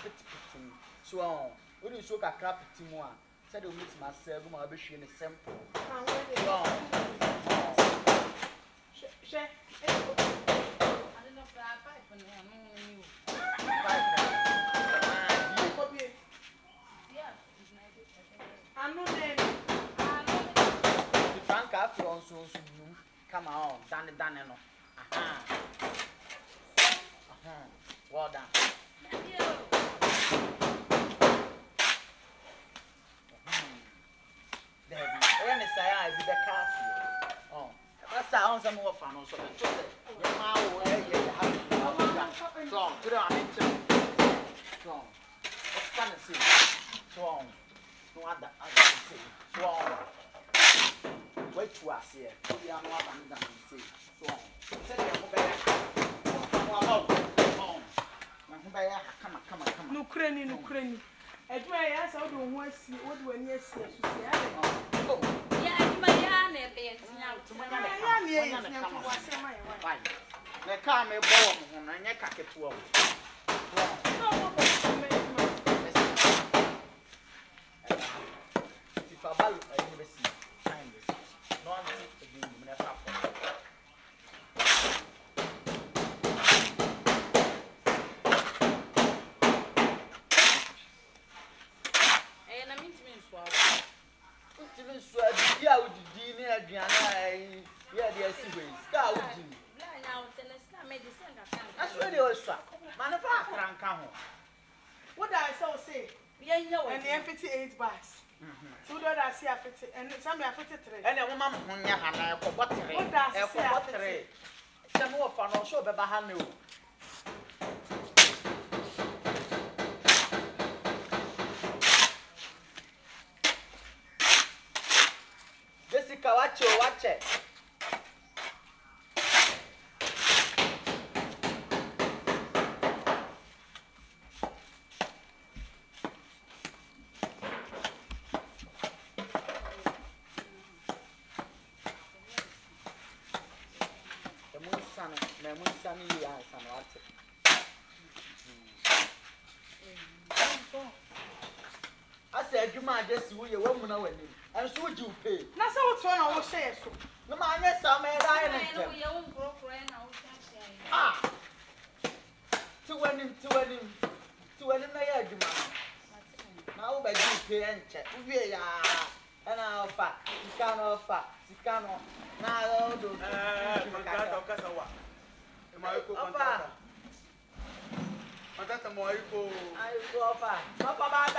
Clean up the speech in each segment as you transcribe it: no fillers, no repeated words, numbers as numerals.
petit. So, what is so kakra petit mo a? Said you meet myself, my be shine simple. So, she Franka from so come on, done no. Well done. There be. When is I be the castle. Oh, that's how some more fun also. Your mouth, yeah, strong. To the strong. What's kind of see? Strong. No other, I can say. Strong. Wait to us here. We are not under the sea. Strong. Set your mobile. Come. no crane. Edwa ya sa do ho asi, wo do ani asi asusi ya. Yeah, my yarn be nya. Ya ne nya ko wase mai wa. Na ka me bo ho na nya ka keto o. No wo bo me. If I buy a university, time this. No one to do me na even so, yeah, would you dinner, Diana? Yeah, they are seaways. Star would you? That's where they all struck. Man of Franka. What I saw say? Yeah, you know, and the 58 bars. $2 see a 50 and some are 53. And a woman who had a bottery. What does a bottery? Some more fun also, but Bahanu. Jessica, watch it. I said, you might just see your woman away. And so would you pay? That's what's one I will say. No, my yes, I made Ah, to win him, now, by you pay and check. We are, and I'll fat, Sicano, now, do I go far. Papa,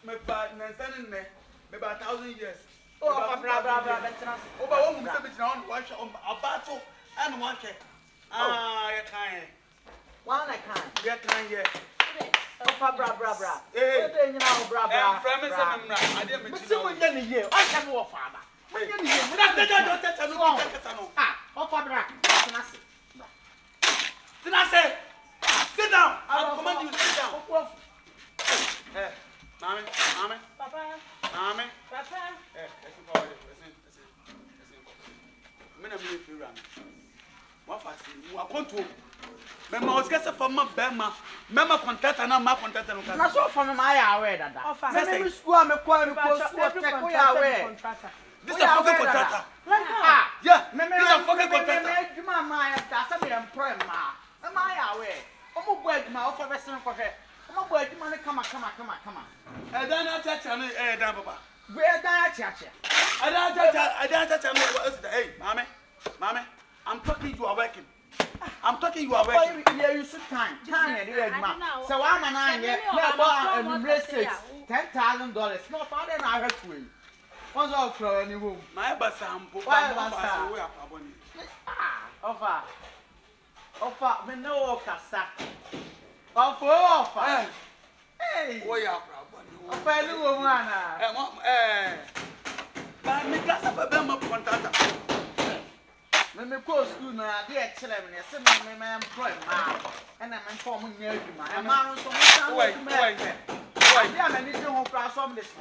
my partner, sending me about 1,000 years. Oh, bra, Over 1 minute on watch on a battle and watch it. Ah, you can't. One I can't. You can't yet. Papa, bra. Hey, you know, bra. I didn't But so we're getting here. I can walk, father. We're getting here. Papa, bra. Did I say? Sit down. I'll command you to sit down. Hey, mommy. Papa. Mommy. Papa. Listen. Men are really free run. What fast? You are control. Memma was getting from my Bema. Memma contact and my contact. That's all from my away. That school, I'm a contractor. This is a fucking contractor. Yeah, this is a fucking contractor. You my that's a employment. Am I away? I'm a boy, my offer Western Coffee. I'm a boy, come on. And then I touch on it, Papa. Where that church? I don't touch on it. Hey, mommy, I'm talking, you are working. You are working. Yeah, you should time. So I'm an eye, no, $10,000. No, father, and I heard to you. What's all for any room? My bus, Offer, me no cassa. Offer. Hey, we are a woman. But me class up a Bema contractor. When we go school now, dear children, I am employed, and I'm informing you, my man, so wait. Yeah, I need to hold class on this.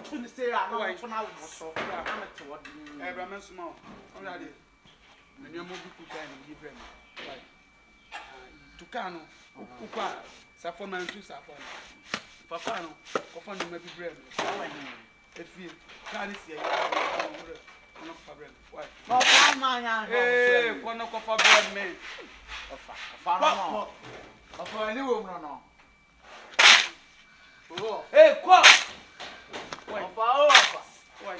To say, I'm going to now. So I'm toward Abraham Small. Already. When you're moving to Tucano, Safo man tu safo. Papa no, kofa no mabi bread. If you can't see no fabric. Why? Papa man. Hey, kono kofa bread me. Papa. Papa ni wo no. Oh. Hey, kwa. Why? Papa. Why?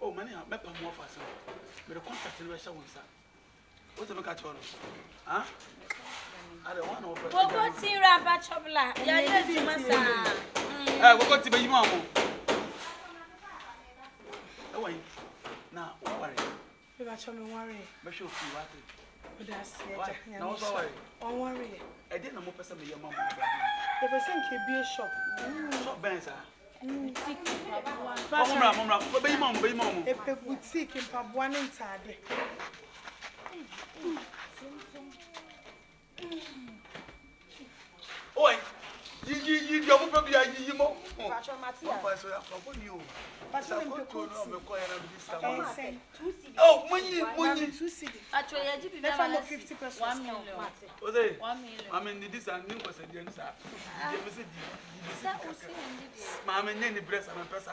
Oh, money, I met more fast. But the contact in Russia was that. What's the catch on? Huh? I don't want to offer. What was here about Chobla? Yeah, you must We're going to be mom. Oh, wait. Now, don't worry. If I show me worry. Make sure you want it. But that's it. No, sorry. Don't worry. I didn't know person be your mom. The person can be a shop. Shop bands, Mama, be mom. A boutique in Pabuan inside. Oi, you don't probably you more. Pacho Matia. Oh, money. 2 cities. Actually, I did If I'm 50%. 1 million. 1 million. I mean, this is new person, sir. Mamma, any breast, I'm a person.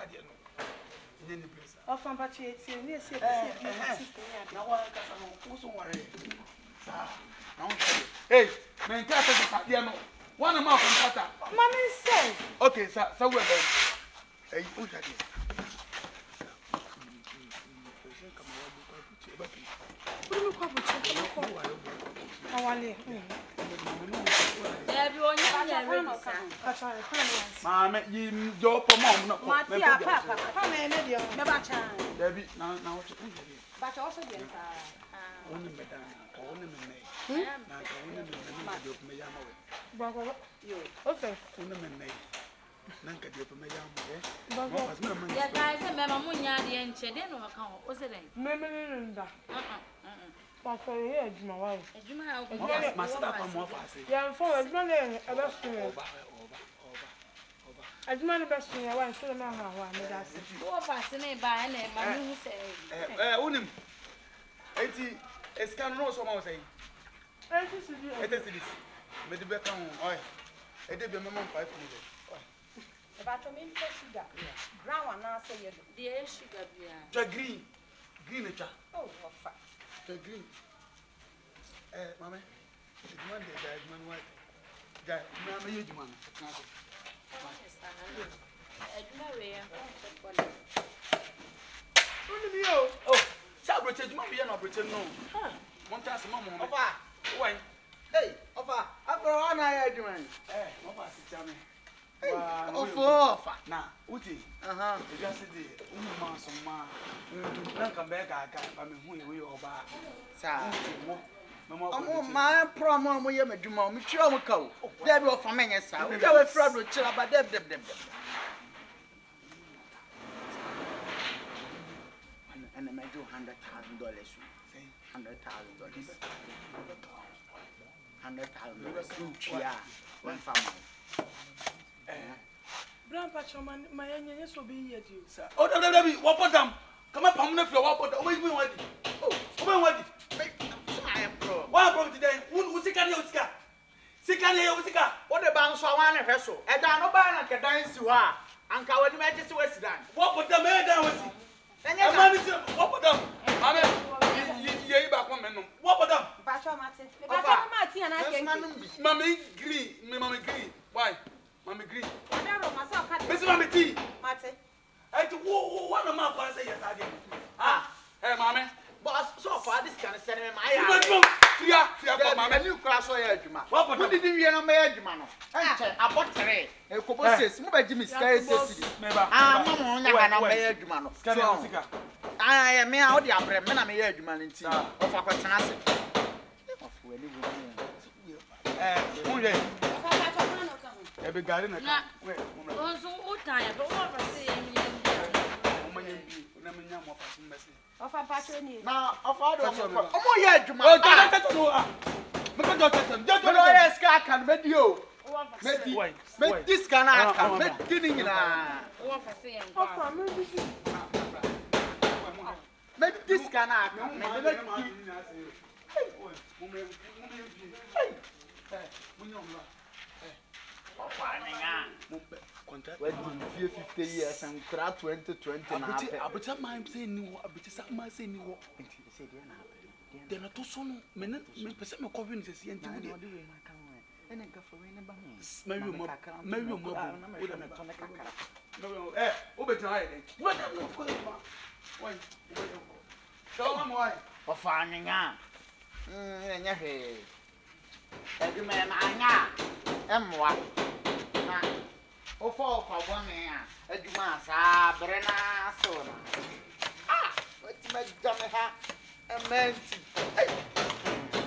Any breast. Off on Pachi, it's Now, who's worried? Hey, man, can't one amount from Pata. Money say. Okay, sir, so we're done. Hey, who's that? Mamma, you do for mom, not Papa. Debbie, now what you think? But also, Only madame, only Okay. Nanka di open meya Bago. yeah, guys, remember Munya the ancient, then no account. What's it? Memenda. Papa, here, my wife. my sister from more fast. Yeah, for a man, a best friend. As man, a best friend, I want to know how I made us. Four fascinated by any man who say, Unim 80 is can know someone saying. It is this. But the back on, oi. I did the minimum 5 minutes. about your main sugar. Brown, and I say, the sugar, The green. Green, oh, fat. the green. Mamma, it's Monday, there's one white. Guy, Mamma, you man. Oh, celebrate, Mamma, you're not pretending. No. One time, Mamma, why? Hey, Ofa, after all I had doing. Mamma, tell me. Ofa. Now, Uti, just the woman, some man, come back. I got me who you are about. My promo, we are making my mature cow. There were for many, sir. We have a fraud with chill about them. And I may do $100,000. $100,000. $100,000. Yeah, one family. Grandpa, my youngest will be here, sir. Oh, Debbie, what put them? Come up, I'm not for what put always been ready. Oh, come on, I am pro. what problem today? Who's it? What the banks are one vessel? And I know by like a dance you are. And Cowan Majesty West Done. What put them down with you? Then What put them? I mean, you back one minute. What put them? Mammy green. Why? Mammy green. Miss Mammy tea. I do one of my boys say yes, I did. Hey, Mammy. Boss, so far this can send me my new class or Edgema. What did you know, Edgemano? I bought three. A couple says, move by Jimmy Sky. I am out the Abreman, I'm a Edgeman in tea. Of a Wani wani. Unje. Ọfa pa to no ka ho. E be gari na ka. We. Onso utan but what for say yen. Omanyi na menya mo fa mbese. Ọfa pa to ni. Na ofa do omo ye adwuma. Oh, tata no ah. Me ko tata. Me no ye ska kan me di o. Ọfa Me di. Me dis kan aka. Me di ni nyina. What for say yen. Ọfa mi bi si. Me dis kan aka. Me de di. Ofa ni nga. Contract. We di 50 years and kra 2020 na hape. Abuta man say ni wo, abuta sa man say ni wo. Enti say dey na hape. De no to so no, me pese me cover ni say enti wo de. Odi we na kan we. Ene nka fo we ne ba ho. Mario mo wo de me to ne kakara. Wo be try dey. Wo de mo ko ba. Why? Show mo why. Ofa ni nga. Nya hwe. Adwuma na anya. Emwa. Na ofa bone a adwuma sa bre na so na. Ah, what me jam ha. Ementi.